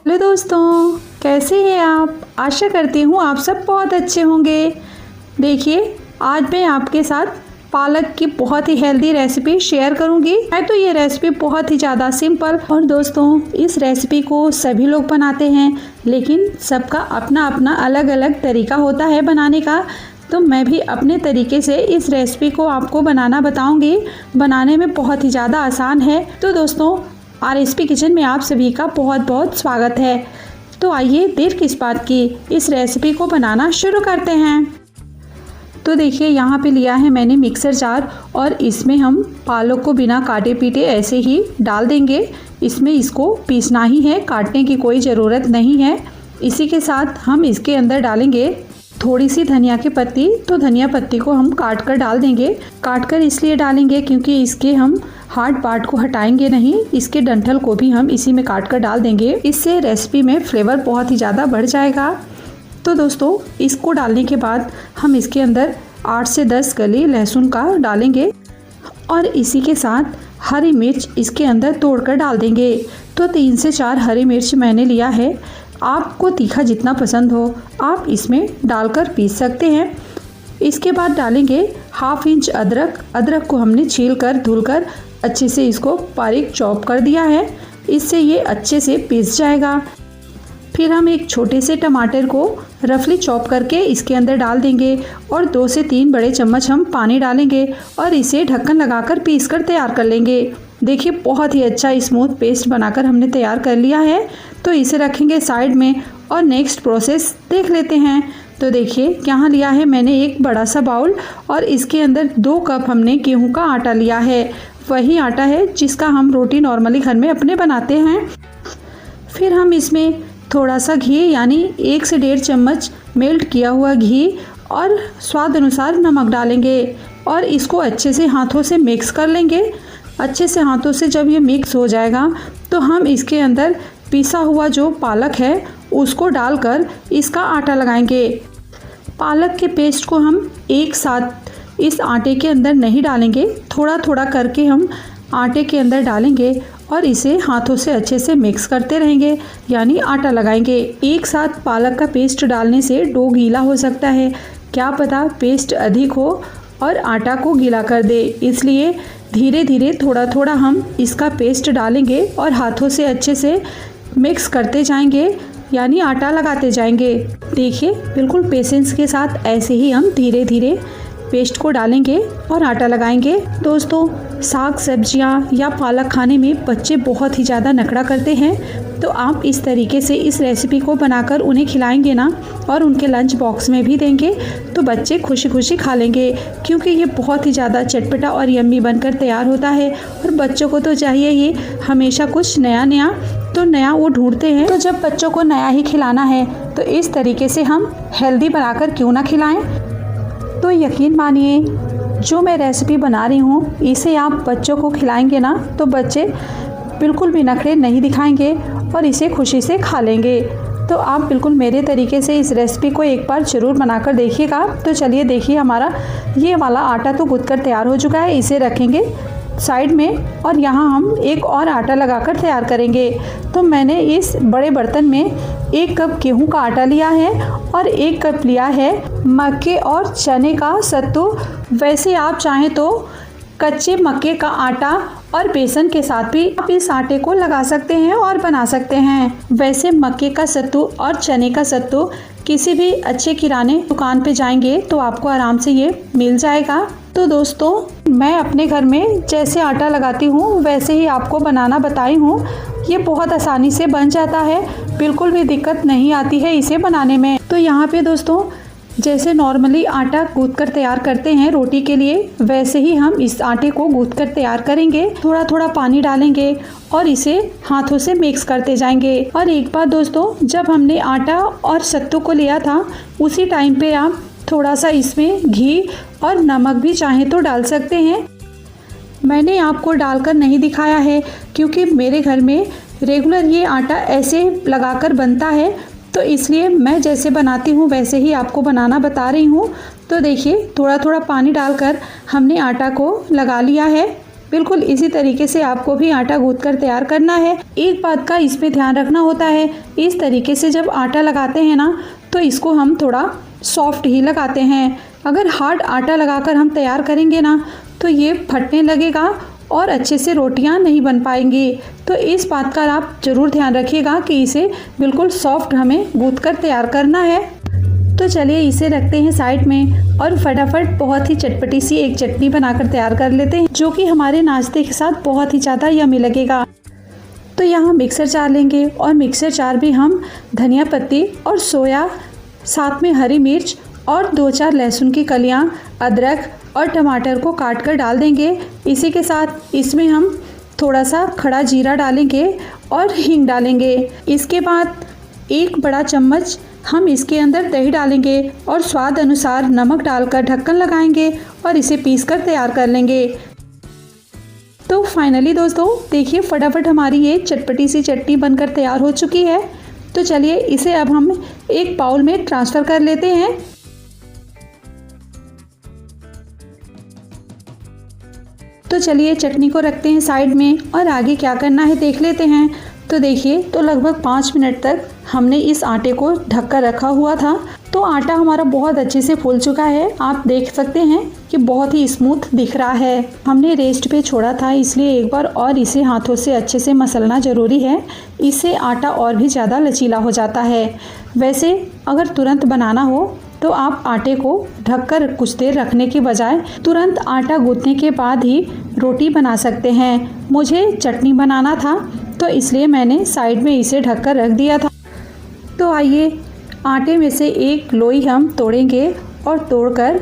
Hello दोस्तों, कैसे हैं आप। आशा करती हूँ आप सब बहुत अच्छे होंगे। देखिए, आज मैं आपके साथ पालक की बहुत ही हेल्दी रेसिपी शेयर करूंगी। है तो ये रेसिपी बहुत ही ज़्यादा सिंपल। और दोस्तों, इस रेसिपी को सभी लोग बनाते हैं, लेकिन सबका अपना अपना अलग अलग तरीका होता है बनाने का। तो मैं भी अपने तरीके से इस रेसिपी को आपको बनाना बताऊंगी। बनाने में बहुत ही ज़्यादा आसान है। तो दोस्तों, RSP किचन में आप सभी का बहुत बहुत स्वागत है। तो आइए देर किस बात की, इस रेसिपी को बनाना शुरू करते हैं। तो देखिए, यहाँ पे लिया है मैंने मिक्सर जार और इसमें हम पालक को बिना काटे पीटे ऐसे ही डाल देंगे। इसमें इसको पीसना ही है, काटने की कोई ज़रूरत नहीं है। इसी के साथ हम इसके अंदर डालेंगे थोड़ी सी धनिया की पत्ती। तो धनिया पत्ती को हम काट कर डाल देंगे। काट कर इसलिए डालेंगे क्योंकि इसके हम हार्ड पार्ट को हटाएंगे नहीं, इसके डंठल को भी हम इसी में काट कर डाल देंगे। इससे रेसिपी में फ्लेवर बहुत ही ज़्यादा बढ़ जाएगा। तो दोस्तों, इसको डालने के बाद हम इसके अंदर 8 से 10 कली लहसुन का डालेंगे और इसी के साथ हरी मिर्च इसके अंदर तोड़कर डाल देंगे। तो 3 से 4 हरी मिर्च मैंने लिया है। आपको तीखा जितना पसंद हो आप इसमें डालकर पीस सकते हैं। इसके बाद डालेंगे 1/2 इंच अदरक। अदरक को हमने छील कर धुल कर अच्छे से इसको बारीक चॉप कर दिया है। इससे ये अच्छे से पीस जाएगा। फिर हम एक छोटे से टमाटर को रफली चॉप करके इसके अंदर डाल देंगे और 2 से 3 बड़े चम्मच हम पानी डालेंगे और इसे ढक्कन लगाकर पीस कर तैयार कर लेंगे। देखिए, बहुत ही अच्छा स्मूथ पेस्ट बनाकर हमने तैयार कर लिया है। तो इसे रखेंगे साइड में और नेक्स्ट प्रोसेस देख लेते हैं। तो देखिए, यहाँ लिया है मैंने एक बड़ा सा बाउल और इसके अंदर 2 कप हमने गेहूं का आटा लिया है। वही आटा है जिसका हम रोटी नॉर्मली घर में अपने बनाते हैं। फिर हम इसमें थोड़ा सा घी यानी 1 से 1.5 चम्मच मेल्ट किया हुआ घी और स्वाद अनुसार नमक डालेंगे और इसको अच्छे से हाथों से मिक्स कर लेंगे। अच्छे से हाथों से जब ये मिक्स हो जाएगा तो हम इसके अंदर पिसा हुआ जो पालक है उसको डालकर इसका आटा लगाएंगे। पालक के पेस्ट को हम एक साथ इस आटे के अंदर नहीं डालेंगे, थोड़ा थोड़ा करके हम आटे के अंदर डालेंगे और इसे हाथों से अच्छे से मिक्स करते रहेंगे, यानी आटा लगाएंगे। एक साथ पालक का पेस्ट डालने से डो गीला हो सकता है, क्या पता पेस्ट अधिक हो और आटा को गीला कर दे। इसलिए धीरे धीरे थोड़ा थोड़ा हम इसका पेस्ट डालेंगे और हाथों से अच्छे से मिक्स करते जाएंगे, यानी आटा लगाते जाएंगे। देखिए, बिल्कुल पेशेंस के साथ ऐसे ही हम धीरे धीरे पेस्ट को डालेंगे और आटा लगाएंगे। दोस्तों, साग सब्जियां या पालक खाने में बच्चे बहुत ही ज़्यादा नखरा करते हैं। तो आप इस तरीके से इस रेसिपी को बनाकर उन्हें खिलाएंगे ना और उनके लंच बॉक्स में भी देंगे तो बच्चे खुशी खुशी खा लेंगे, क्योंकि ये बहुत ही ज़्यादा चटपटा और यम्मी बनकर तैयार होता है। और बच्चों को तो चाहिए ही हमेशा कुछ नया नया, तो नया वो ढूंढते हैं। तो जब बच्चों को नया ही खिलाना है तो इस तरीके से हम हेल्दी बनाकर क्यों ना खिलाएं। तो यकीन मानिए, जो मैं रेसिपी बना रही हूँ इसे आप बच्चों को खिलाएंगे ना तो बच्चे बिल्कुल भी नखरे नहीं दिखाएंगे और इसे खुशी से खा लेंगे। तो आप बिल्कुल मेरे तरीके से इस रेसिपी को एक बार ज़रूर बनाकर देखिएगा। तो चलिए देखिए, हमारा ये वाला आटा तो गूँथ कर तैयार हो चुका है। इसे रखेंगे साइड में और यहाँ हम एक और आटा लगाकर तैयार करेंगे। तो मैंने इस बड़े बर्तन में 1 कप गेहूं का आटा लिया है और 1 कप लिया है मक्के और चने का सत्तू। वैसे आप चाहें तो कच्चे मक्के का आटा और बेसन के साथ भी आप इस आटे को लगा सकते हैं और बना सकते हैं। वैसे मक्के का सत्तू और चने का सत्तू किसी भी अच्छे किराने दुकान पे जाएंगे तो आपको आराम से ये मिल जाएगा। तो दोस्तों, मैं अपने घर में जैसे आटा लगाती हूँ वैसे ही आपको बनाना बताई हूँ। ये बहुत आसानी से बन जाता है, बिल्कुल भी दिक्कत नहीं आती है इसे बनाने में। तो यहाँ पे दोस्तों, जैसे नॉर्मली आटा गूँथ कर तैयार करते हैं रोटी के लिए, वैसे ही हम इस आटे को गूँथ कर तैयार करेंगे। थोड़ा थोड़ा पानी डालेंगे और इसे हाथों से मिक्स करते जाएंगे। और एक बात दोस्तों, जब हमने आटा और सत्तू को लिया था उसी टाइम पे आप थोड़ा सा इसमें घी और नमक भी चाहें तो डाल सकते हैं। मैंने आपको डालकर नहीं दिखाया है क्योंकि मेरे घर में रेगुलर ये आटा ऐसे लगाकर बनता है, तो इसलिए मैं जैसे बनाती हूँ वैसे ही आपको बनाना बता रही हूँ। तो देखिए, थोड़ा थोड़ा पानी डालकर हमने आटा को लगा लिया है बिल्कुल इसी तरीके से आपको भी आटा गूंथ कर तैयार करना है। एक बात का इसमें ध्यान रखना होता है, इस तरीके से जब आटा लगाते हैं ना तो इसको हम थोड़ा सॉफ्ट ही लगाते हैं। अगर हार्ड आटा लगाकर हम तैयार करेंगे ना तो ये फटने लगेगा और अच्छे से रोटियां नहीं बन पाएंगी। तो इस बात का आप ज़रूर ध्यान रखिएगा कि इसे बिल्कुल सॉफ्ट हमें गूंथ कर तैयार करना है। तो चलिए इसे रखते हैं साइड में और फटाफट बहुत ही चटपटी सी एक चटनी बनाकर तैयार कर लेते हैं, जो कि हमारे नाश्ते के साथ बहुत ही ज़्यादा यम्मी लगेगा। तो यहाँ मिक्सर जार लेंगे और मिक्सर जार में हम धनिया पत्ती और सोया, साथ में हरी मिर्च और 2-4 लहसुन की कलियाँ, अदरक और टमाटर को काट कर डाल देंगे। इसी के साथ इसमें हम थोड़ा सा खड़ा जीरा डालेंगे और हींग डालेंगे। इसके बाद 1 बड़ा चम्मच हम इसके अंदर दही डालेंगे और स्वाद अनुसार नमक डालकर ढक्कन लगाएंगे और इसे पीसकर तैयार कर लेंगे। तो फाइनली दोस्तों देखिए फटाफट हमारी ये चटपटी सी चटनी बनकर तैयार हो चुकी है। तो चलिए इसे अब हम एक बाउल में ट्रांसफ़र कर लेते हैं। तो चलिए चटनी को रखते हैं साइड में और आगे क्या करना है देख लेते हैं। तो देखिए तो लगभग 5 मिनट तक हमने इस आटे को ढक कर रखा हुआ था। तो आटा हमारा बहुत अच्छे से फूल चुका है, आप देख सकते हैं कि बहुत ही स्मूथ दिख रहा है। हमने रेस्ट पे छोड़ा था इसलिए एक बार और इसे हाथों से अच्छे से मसलना ज़रूरी है, इससे आटा और भी ज़्यादा लचीला हो जाता है। वैसे अगर तुरंत बनाना हो तो आप आटे को ढककर कुछ देर रखने के बजाय तुरंत आटा गूंथने के बाद ही रोटी बना सकते हैं। मुझे चटनी बनाना था तो इसलिए मैंने साइड में इसे ढककर रख दिया था। तो आइए आटे में से एक लोई हम तोड़ेंगे और तोड़कर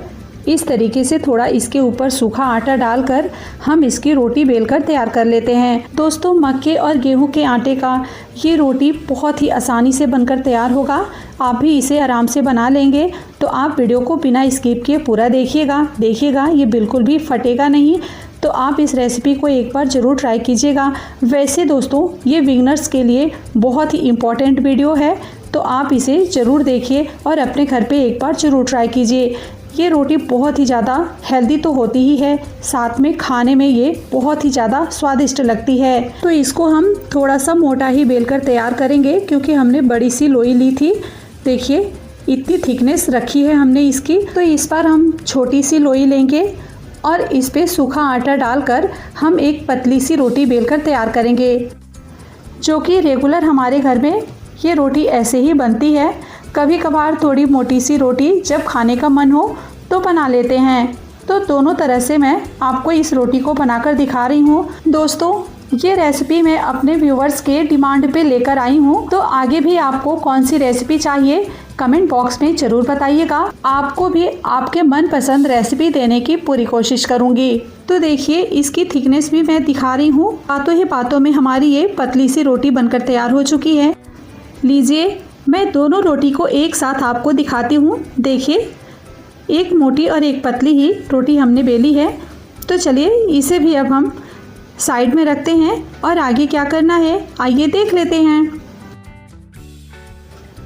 इस तरीके से थोड़ा इसके ऊपर सूखा आटा डालकर हम इसकी रोटी बेलकर तैयार कर लेते हैं। दोस्तों मक्के और गेहूं के आटे का ये रोटी बहुत ही आसानी से बनकर तैयार होगा, आप भी इसे आराम से बना लेंगे। तो आप वीडियो को बिना स्किप किए पूरा देखिएगा ये बिल्कुल भी फटेगा नहीं। तो आप इस रेसिपी को एक बार ज़रूर ट्राई कीजिएगा। वैसे दोस्तों ये बिगनर्स के लिए बहुत ही इम्पॉर्टेंट वीडियो है, तो आप इसे ज़रूर देखिए और अपने घर पे एक बार ज़रूर ट्राई कीजिए। ये रोटी बहुत ही ज़्यादा हेल्दी तो होती ही है, साथ में खाने में ये बहुत ही ज़्यादा स्वादिष्ट लगती है। तो इसको हम थोड़ा सा मोटा ही बेलकर तैयार करेंगे क्योंकि हमने बड़ी सी लोई ली थी। देखिए इतनी थिकनेस रखी है हमने इसकी। तो इस बार हम छोटी सी लोई लेंगे और इस पे सूखा आटा डालकर हम एक पतली सी रोटी बेलकर तैयार करेंगे, जो कि रेगुलर हमारे घर में ये रोटी ऐसे ही बनती है। कभी कभार थोड़ी मोटी सी रोटी जब खाने का मन हो तो बना लेते हैं। तो दोनों तरह से मैं आपको इस रोटी को बनाकर दिखा रही हूँ। दोस्तों ये रेसिपी मैं अपने व्यूवर्स के डिमांड पे लेकर आई हूँ। तो आगे भी आपको कौन सी रेसिपी चाहिए कमेंट बॉक्स में ज़रूर बताइएगा, आपको भी आपके मनपसंद रेसिपी देने की पूरी कोशिश करूँगी। तो देखिए इसकी थिकनेस भी मैं दिखा रही हूँ। बातों ही बातों में हमारी ये पतली सी रोटी बनकर तैयार हो चुकी है। लीजिए मैं दोनों रोटी को एक साथ आपको दिखाती हूँ। देखिए एक मोटी और एक पतली ही रोटी हमने बेली है। तो चलिए इसे भी अब हम साइड में रखते हैं और आगे क्या करना है आइए देख लेते हैं।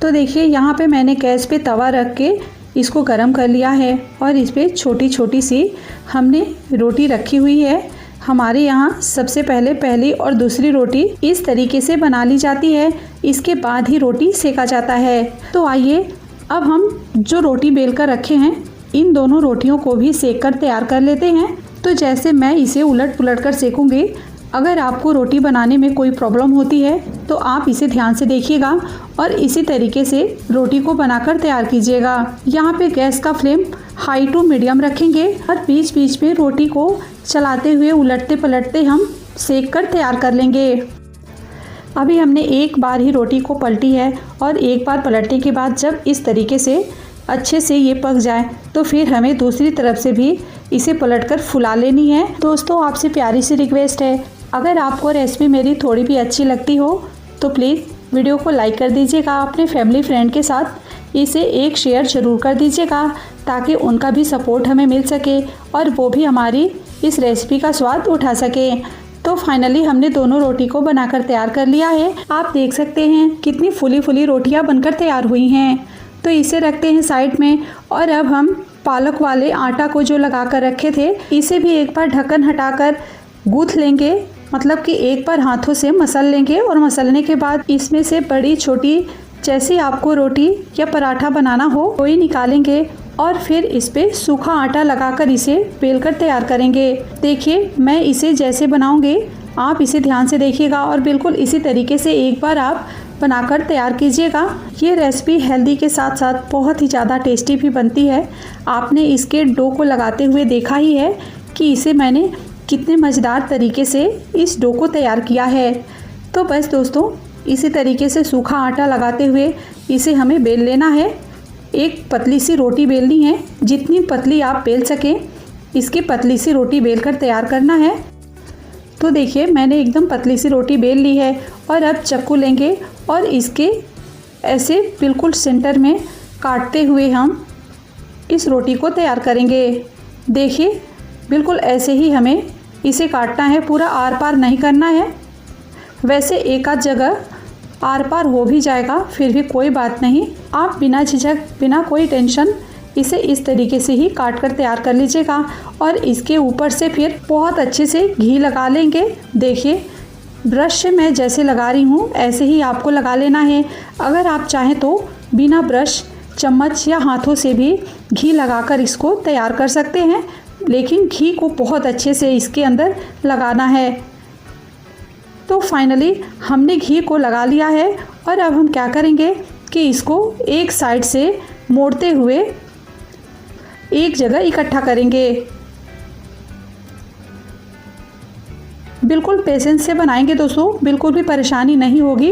तो देखिए यहाँ पे मैंने गैस पे तवा रख के इसको गरम कर लिया है और इस पर छोटी छोटी सी हमने रोटी रखी हुई है। हमारे यहाँ सबसे पहले पहली और दूसरी रोटी इस तरीके से बना ली जाती है, इसके बाद ही रोटी सेका जाता है। तो आइए अब हम जो रोटी बेल कर रखे हैं इन दोनों रोटियों को भी सेक कर तैयार कर लेते हैं। तो जैसे मैं इसे उलट पुलट कर सेकूंगी, अगर आपको रोटी बनाने में कोई प्रॉब्लम होती है तो आप इसे ध्यान से देखिएगा और इसी तरीके से रोटी को बनाकर तैयार कीजिएगा। यहाँ पे गैस का फ्लेम हाई टू मीडियम रखेंगे और बीच बीच में रोटी को चलाते हुए उलटते पलटते हम सेक कर तैयार कर लेंगे। अभी हमने एक बार ही रोटी को पलटी है और एक बार पलटने के बाद जब इस तरीके से अच्छे से ये पक जाए तो फिर हमें दूसरी तरफ से भी इसे पलटकर फुला लेनी है। दोस्तों आपसे प्यारी सी रिक्वेस्ट है, अगर आपको रेसिपी मेरी थोड़ी भी अच्छी लगती हो तो प्लीज़ वीडियो को लाइक कर दीजिएगा, अपने फैमिली फ्रेंड के साथ इसे एक शेयर ज़रूर कर दीजिएगा ताकि उनका भी सपोर्ट हमें मिल सके और वो भी हमारी इस रेसिपी का स्वाद उठा सके। तो फाइनली हमने दोनों रोटी को बनाकर तैयार कर लिया है। आप देख सकते हैं कितनी फुली फुली रोटियां बनकर तैयार हुई हैं। तो इसे रखते हैं साइड में और अब हम पालक वाले आटा को जो लगा कर रखे थे इसे भी एक बार ढक्कन हटाकर गूँथ लेंगे, मतलब कि एक बार हाथों से मसल लेंगे और मसलने के बाद इसमें से बड़ी छोटी जैसी आपको रोटी या पराठा बनाना हो वही निकालेंगे और फिर इस पे सूखा आटा लगाकर इसे बेलकर तैयार करेंगे। देखिए मैं इसे जैसे बनाऊंगी आप इसे ध्यान से देखिएगा और बिल्कुल इसी तरीके से एक बार आप बनाकर तैयार कीजिएगा। ये रेसिपी हेल्दी के साथ साथ बहुत ही ज़्यादा टेस्टी भी बनती है। आपने इसके डो को लगाते हुए देखा ही है कि इसे मैंने कितने मज़ेदार तरीके से इस डो को तैयार किया है। तो बस दोस्तों इसी तरीके से सूखा आटा लगाते हुए इसे हमें बेल लेना है। एक पतली सी रोटी बेलनी है, जितनी पतली आप बेल सकें इसकी पतली सी रोटी बेलकर तैयार करना है। तो देखिए मैंने एकदम पतली सी रोटी बेल ली है और अब चाकू लेंगे और इसके ऐसे बिल्कुल सेंटर में काटते हुए हम इस रोटी को तैयार करेंगे। देखिए बिल्कुल ऐसे ही हमें इसे काटना है, पूरा आर पार नहीं करना है। वैसे एक आध जगह आर पार हो भी जाएगा, फिर भी कोई बात नहीं, आप बिना झिझक बिना कोई टेंशन इसे इस तरीके से ही काट कर तैयार कर लीजिएगा। और इसके ऊपर से फिर बहुत अच्छे से घी लगा लेंगे। देखिए ब्रश से मैं जैसे लगा रही हूँ ऐसे ही आपको लगा लेना है। अगर आप चाहें तो बिना ब्रश चम्मच या हाथों से भी घी लगाकर इसको तैयार कर सकते हैं, लेकिन घी को बहुत अच्छे से इसके अंदर लगाना है। तो फाइनली हमने घी को लगा लिया है और अब हम क्या करेंगे कि इसको एक साइड से मोड़ते हुए एक जगह इकट्ठा करेंगे। बिल्कुल पेशेंस से बनाएंगे दोस्तों, बिल्कुल भी परेशानी नहीं होगी।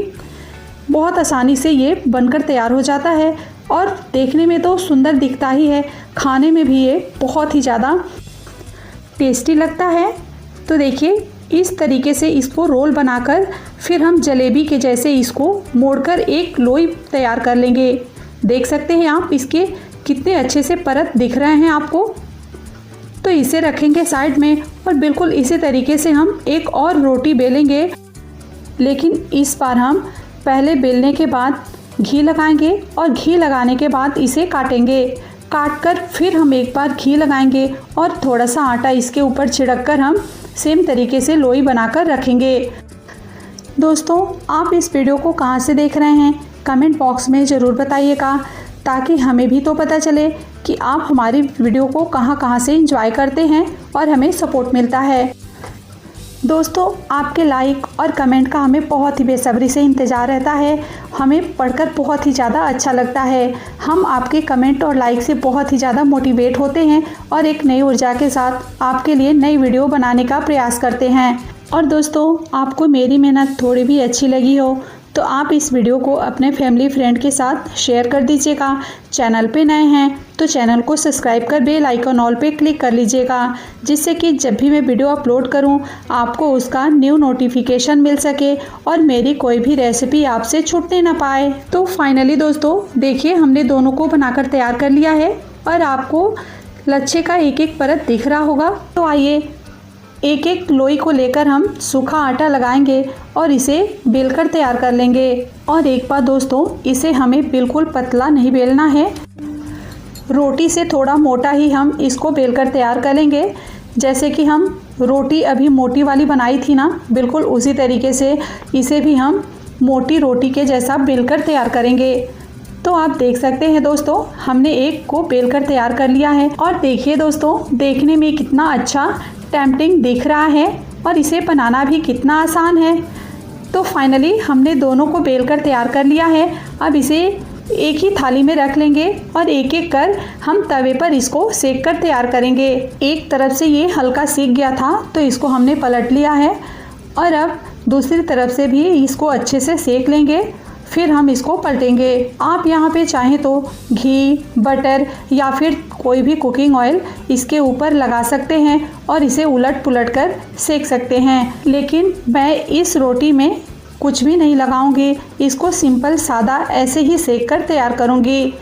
बहुत आसानी से ये बनकर तैयार हो जाता है और देखने में तो सुंदर दिखता ही है, खाने में भी ये बहुत ही ज़्यादा टेस्टी लगता है। तो देखिए इस तरीके से इसको रोल बनाकर फिर हम जलेबी के जैसे इसको मोड़कर एक लोई तैयार कर लेंगे। देख सकते हैं आप इसके कितने अच्छे से परत दिख रहे हैं आपको। तो इसे रखेंगे साइड में और बिल्कुल इसी तरीके से हम एक और रोटी बेलेंगे, लेकिन इस बार हम पहले बेलने के बाद घी लगाएंगे और घी लगाने के बाद इसे काटेंगे। काट कर फिर हम एक बार घी लगाएंगे और थोड़ा सा आटा इसके ऊपर छिड़क कर हम सेम तरीके से लोई बनाकर रखेंगे। दोस्तों आप इस वीडियो को कहाँ से देख रहे हैं कमेंट बॉक्स में ज़रूर बताइएगा, ताकि हमें भी तो पता चले कि आप हमारी वीडियो को कहाँ से एंजॉय करते हैं और हमें सपोर्ट मिलता है। दोस्तों आपके लाइक और कमेंट का हमें बहुत ही बेसब्री से इंतज़ार रहता है, हमें पढ़कर बहुत ही ज़्यादा अच्छा लगता है। हम आपके कमेंट और लाइक से बहुत ही ज़्यादा मोटिवेट होते हैं और एक नई ऊर्जा के साथ आपके लिए नई वीडियो बनाने का प्रयास करते हैं। और दोस्तों आपको मेरी मेहनत थोड़ी भी अच्छी लगी हो तो आप इस वीडियो को अपने फैमिली फ्रेंड के साथ शेयर कर दीजिएगा। चैनल पे नए हैं तो चैनल को सब्सक्राइब कर बेल आइकन ऑल पे क्लिक कर लीजिएगा, जिससे कि जब भी मैं वीडियो अपलोड करूं आपको उसका न्यू नोटिफिकेशन मिल सके और मेरी कोई भी रेसिपी आपसे छूटने ना पाए। तो फाइनली दोस्तों देखिए हमने दोनों को बनाकर तैयार कर लिया है और आपको लच्छे का एक एक परत दिख रहा होगा। तो आइए एक एक लोई को लेकर हम सूखा आटा लगाएंगे और इसे बेलकर तैयार कर लेंगे। और एक बात दोस्तों इसे हमें बिल्कुल पतला नहीं बेलना है, रोटी से थोड़ा मोटा ही हम इसको बेलकर तैयार करेंगे। जैसे कि हम रोटी अभी मोटी वाली बनाई थी ना, बिल्कुल उसी तरीके से इसे भी हम मोटी रोटी के जैसा बेलकर तैयार करेंगे। तो आप देख सकते हैं दोस्तों हमने एक को बेलकर तैयार कर लिया है और देखिए दोस्तों देखने में कितना अच्छा टेम्पटिंग दिख रहा है और इसे बनाना भी कितना आसान है। तो फाइनली हमने दोनों को बेलकर तैयार कर लिया है। अब इसे एक ही थाली में रख लेंगे और एक एक कर हम तवे पर इसको सेक कर तैयार करेंगे। एक तरफ से ये हल्का सीख गया था तो इसको हमने पलट लिया है और अब दूसरी तरफ से भी इसको अच्छे से सेक लेंगे, फिर हम इसको पलटेंगे। आप यहाँ पे चाहें तो घी, बटर या फिर कोई भी कुकिंग ऑयल इसके ऊपर लगा सकते हैं और इसे उलट पुलट कर सेक सकते हैं, लेकिन मैं इस रोटी में कुछ भी नहीं लगाऊंगी, इसको सिंपल सादा ऐसे ही सेक कर तैयार करूंगी।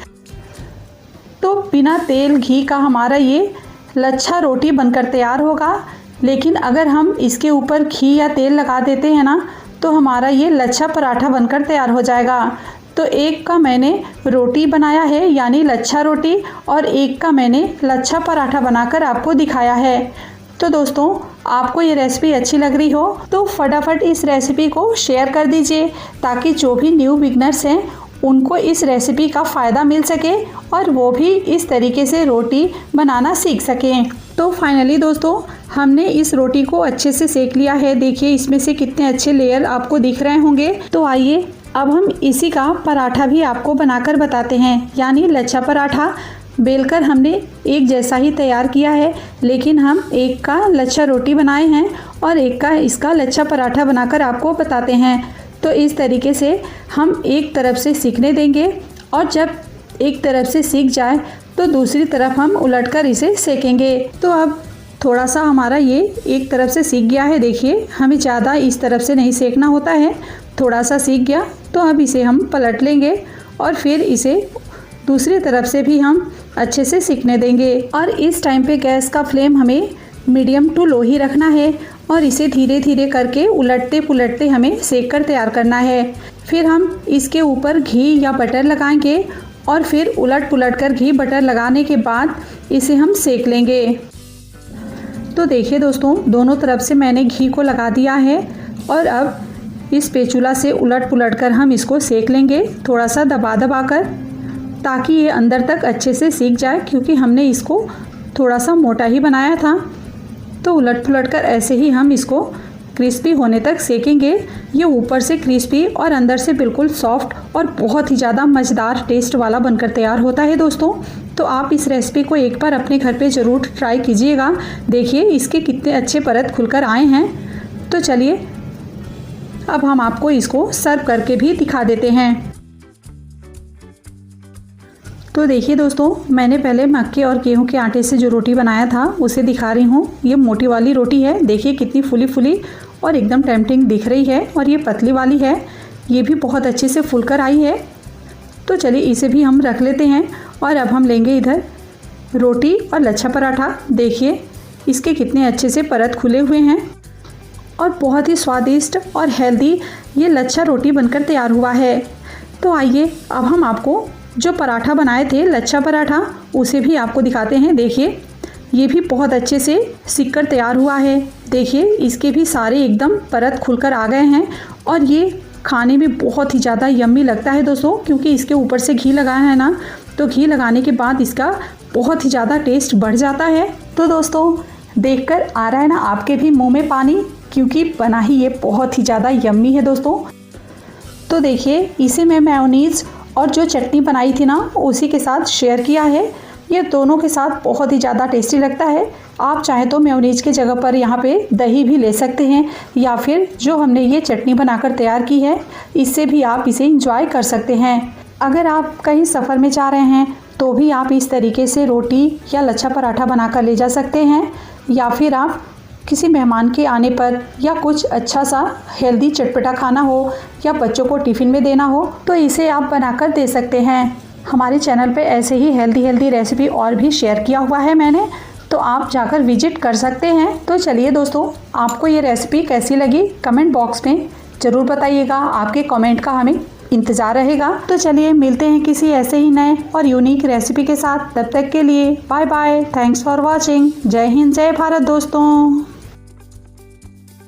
तो बिना तेल घी का हमारा ये लच्छा रोटी बनकर तैयार होगा, लेकिन अगर हम इसके ऊपर घी या तेल लगा देते हैं ना तो हमारा ये लच्छा पराठा बनकर तैयार हो जाएगा। तो एक का मैंने रोटी बनाया है यानी लच्छा रोटी और एक का मैंने लच्छा पराठा बनाकर आपको दिखाया है। तो दोस्तों आपको ये रेसिपी अच्छी लग रही हो तो फटाफट इस रेसिपी को शेयर कर दीजिए, ताकि जो भी न्यू बिगनर्स हैं उनको इस रेसिपी का फ़ायदा मिल सके और वो भी इस तरीके से रोटी बनाना सीख सकें। तो फाइनली दोस्तों हमने इस रोटी को अच्छे से सेक लिया है। देखिए इसमें से कितने अच्छे लेयर आपको दिख रहे होंगे। तो आइए अब हम इसी का पराठा भी आपको बनाकर बताते हैं, यानी लच्छा पराठा। बेलकर हमने एक जैसा ही तैयार किया है, लेकिन हम एक का लच्छा रोटी बनाए हैं और एक का इसका लच्छा पराठा बनाकर आपको बताते हैं। तो इस तरीके से हम एक तरफ से सीखने देंगे और जब एक तरफ से सीख जाए तो दूसरी तरफ हम उलटकर इसे सेकेंगे। तो अब थोड़ा सा हमारा ये एक तरफ से सीख गया है। देखिए हमें ज़्यादा इस तरफ से नहीं सेकना होता है, थोड़ा सा सीख गया तो अब इसे हम पलट लेंगे और फिर इसे दूसरी तरफ से भी हम अच्छे से सीखने देंगे। और इस टाइम पे गैस का फ्लेम हमें मीडियम टू लो ही रखना है और इसे धीरे धीरे करके उलटते पुलटते हमें सेक कर तैयार करना है। फिर हम इसके ऊपर घी या बटर लगाएंगे और फिर उलट पुलट कर घी बटर लगाने के बाद इसे हम सेक लेंगे। तो देखिए दोस्तों दोनों तरफ से मैंने घी को लगा दिया है और अब इस स्पैचुला से उलट पुलट कर हम इसको सेक लेंगे, थोड़ा सा दबा दबा कर, ताकि ये अंदर तक अच्छे से सीख जाए, क्योंकि हमने इसको थोड़ा सा मोटा ही बनाया था। तो उलट पुलट कर ऐसे ही हम इसको क्रिस्पी होने तक सेकेंगे। ये ऊपर से क्रिस्पी और अंदर से बिल्कुल सॉफ्ट और बहुत ही ज़्यादा मज़ेदार टेस्ट वाला बनकर तैयार होता है दोस्तों। तो आप इस रेसिपी को एक बार अपने घर पे ज़रूर ट्राई कीजिएगा। देखिए इसके कितने अच्छे परत खुलकर आए हैं। तो चलिए अब हम आपको इसको सर्व करके भी दिखा देते हैं। तो देखिए दोस्तों मैंने पहले मक्के और गेहूं के आटे से जो रोटी बनाया था उसे दिखा रही हूँ। ये मोटी वाली रोटी है, देखिए कितनी फुली फुली और एकदम टेम्पटिंग दिख रही है। और ये पतली वाली है, ये भी बहुत अच्छे से फुलकर आई है। तो चलिए इसे भी हम रख लेते हैं और अब हम लेंगे इधर रोटी और लच्छा पराठा। देखिए इसके कितने अच्छे से परत खुले हुए हैं और बहुत ही स्वादिष्ट और हेल्दी ये लच्छा रोटी बनकर तैयार हुआ है। तो आइए अब हम आपको जो पराठा बनाए थे लच्छा पराठा उसे भी आपको दिखाते हैं। देखिए ये भी बहुत अच्छे से सिक कर तैयार हुआ है। देखिए इसके भी सारे एकदम परत खुलकर आ गए हैं और ये खाने में बहुत ही ज़्यादा यम्मी लगता है दोस्तों, क्योंकि इसके ऊपर से घी लगाया है ना, तो घी लगाने के बाद इसका बहुत ही ज़्यादा टेस्ट बढ़ जाता है। तो दोस्तों देखकर आ रहा है ना आपके भी मुंह में पानी, क्योंकि बना ही ये बहुत ही ज़्यादा यम्मी है दोस्तों। तो देखिए इसे मैं मेयोनीज़ और जो चटनी बनाई थी ना उसी के साथ शेयर किया है। ये दोनों के साथ बहुत ही ज़्यादा टेस्टी लगता है। आप चाहें तो मेयोनीज की जगह पर यहाँ पे दही भी ले सकते हैं, या फिर जो हमने ये चटनी बनाकर तैयार की है इससे भी आप इसे इंजॉय कर सकते हैं। अगर आप कहीं सफ़र में जा रहे हैं तो भी आप इस तरीके से रोटी या लच्छा पराठा बनाकर ले जा सकते हैं, या फिर आप किसी मेहमान के आने पर या कुछ अच्छा सा हेल्दी चटपटा खाना हो या बच्चों को टिफ़िन में देना हो तो इसे आप बनाकर दे सकते हैं। हमारे चैनल पे ऐसे ही हेल्दी रेसिपी और भी शेयर किया हुआ है मैंने, तो आप जाकर विजिट कर सकते हैं। तो चलिए दोस्तों आपको ये रेसिपी कैसी लगी कमेंट बॉक्स में ज़रूर बताइएगा, आपके कमेंट का हमें इंतज़ार रहेगा। तो चलिए मिलते हैं किसी ऐसे ही नए और यूनिक रेसिपी के साथ। तब तक के लिए bye bye, thanks for watching. जय हिंद जय भारत दोस्तों।